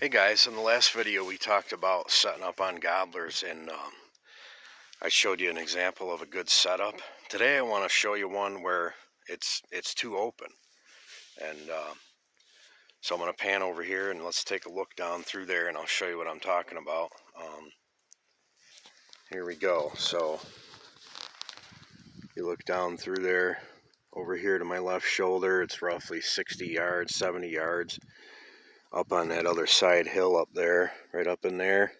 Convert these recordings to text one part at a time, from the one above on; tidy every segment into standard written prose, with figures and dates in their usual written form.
Hey guys, in the last video we talked about setting up on gobblers, and I showed you an example of a good setup. Today I want to show you one where it's too open, and so I'm going to pan over here and let's take a look down through there and I'll show you what I'm talking about. Here we go. So you look down through there, over here to my left shoulder, it's roughly 60 yards, 70 yards. Up on that other side hill up there, right up in there,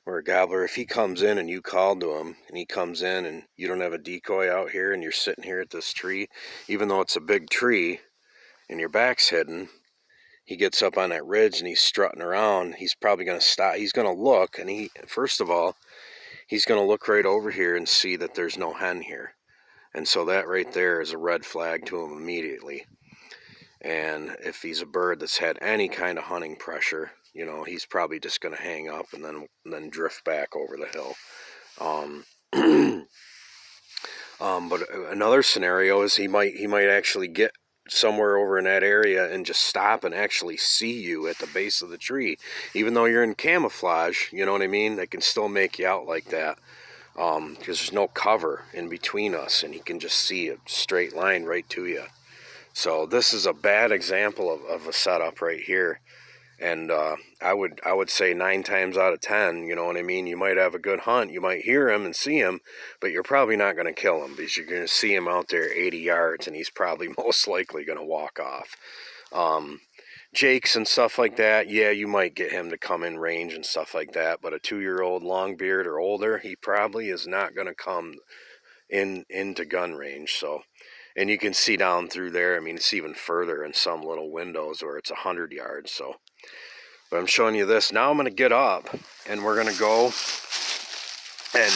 where a gobbler, if he comes in and you called to him and he comes in and you don't have a decoy out here and you're sitting here at this tree, even though it's a big tree and your back's hidden, he gets up on that ridge and he's strutting around, he's probably going to stop. He's going to look, and first of all, he's going to look right over here and see that there's no hen here. And so that right there is a red flag to him immediately. And if he's a bird that's had any kind of hunting pressure, you know, he's probably just going to hang up and then drift back over the hill. But another scenario is he might actually get somewhere over in that area and just stop and actually see you at the base of the tree. Even though you're in camouflage, you know what I mean? They can still make you out like that, because there's no cover in between us, and he can just see a straight line right to you. So this is a bad example of a setup right here, and I would say 9 times out of 10, you know what I mean, you might have a good hunt, you might hear him and see him, but you're probably not going to kill him, because you're going to see him out there 80 yards and he's probably most likely going to walk off. Jakes and stuff like that, yeah, you might get him to come in range and stuff like that, but a 2-year-old longbeard or older, he probably is not going to come into gun range. So, and you can see down through there, I mean, it's even further in some little windows where it's 100 yards. So, but I'm showing you this. Now I'm going to get up and we're going to go and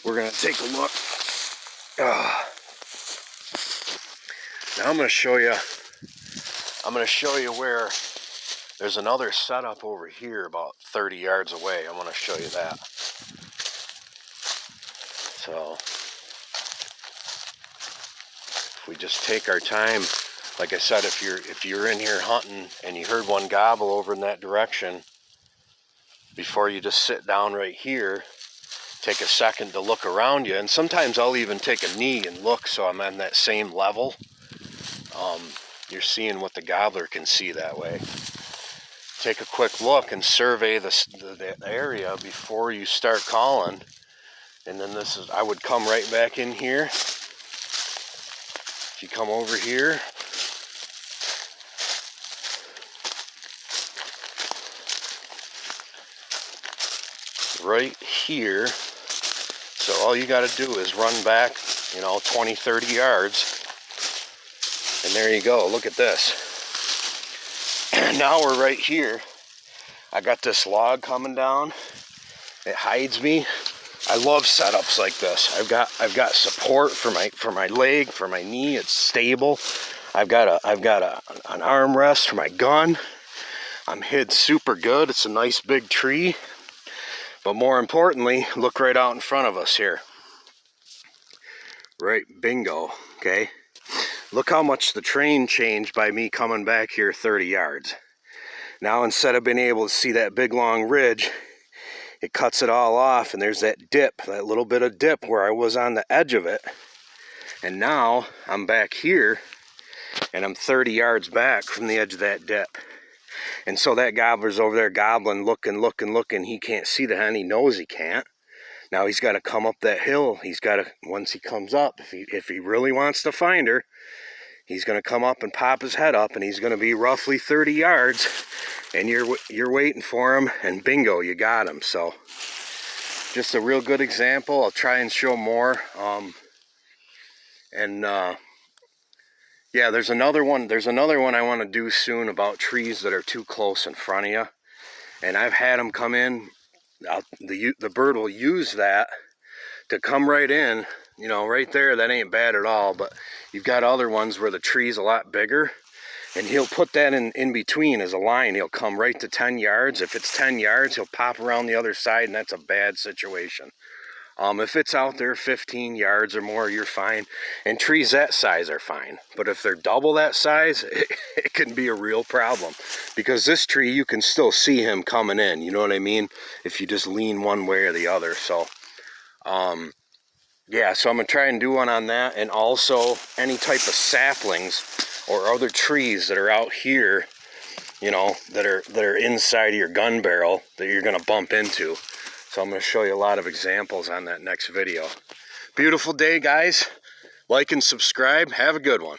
we're going to take a look. Now I'm going to show you where there's another setup over here about 30 yards away. I want to show you that. So we just take our time. Like I said, if you're in here hunting and you heard one gobble over in that direction, before you just sit down right here, take a second to look around you. And sometimes I'll even take a knee and look so I'm on that same level. You're seeing what the gobbler can see that way. Take a quick look and survey the area before you start calling. And then I would come right back in here. If you come over here, right here, so all you got to do is run back, 20, 30 yards, and there you go. Look at this. Now we're right here. I got this log coming down. It hides me. I love setups like this. I've got support for my leg, for my knee. It's stable. I've got an armrest for my gun. I'm hid super good. It's a nice big tree. But more importantly, look right out in front of us here. Right, bingo, okay? Look how much the terrain changed by me coming back here 30 yards. Now instead of being able to see that big long ridge, it cuts it all off, and there's that dip, that little bit of dip where I was on the edge of it. And now I'm back here, and I'm 30 yards back from the edge of that dip. And so that gobbler's over there gobbling, looking. He can't see the hen. He knows he can't. Now he's got to come up that hill. He's got to, once he comes up, if he really wants to find her, he's going to come up and pop his head up, and he's going to be roughly 30 yards, and you're waiting for him, and bingo, you got him. So just a real good example. I'll try and show more. Yeah, there's another one I want to do soon about trees that are too close in front of you. And I've had them come in. The bird will use that to come right in. Right there, that ain't bad at all. But you've got other ones where the tree's a lot bigger, and he'll put that in between as a line. He'll come right to 10 yards. If it's 10 yards, he'll pop around the other side, and that's a bad situation. If it's out there 15 yards or more, you're fine. And trees that size are fine. But if they're double that size, it can be a real problem. because this tree you can still see him coming in, you know what I mean, if you just lean one way or the other. So yeah, so I'm gonna try and do one on that, and also any type of saplings or other trees that are out here, you know, that are inside of your gun barrel that you're gonna bump into. So I'm gonna show you a lot of examples on that next video. Beautiful day, guys. Like and subscribe. Have a good one.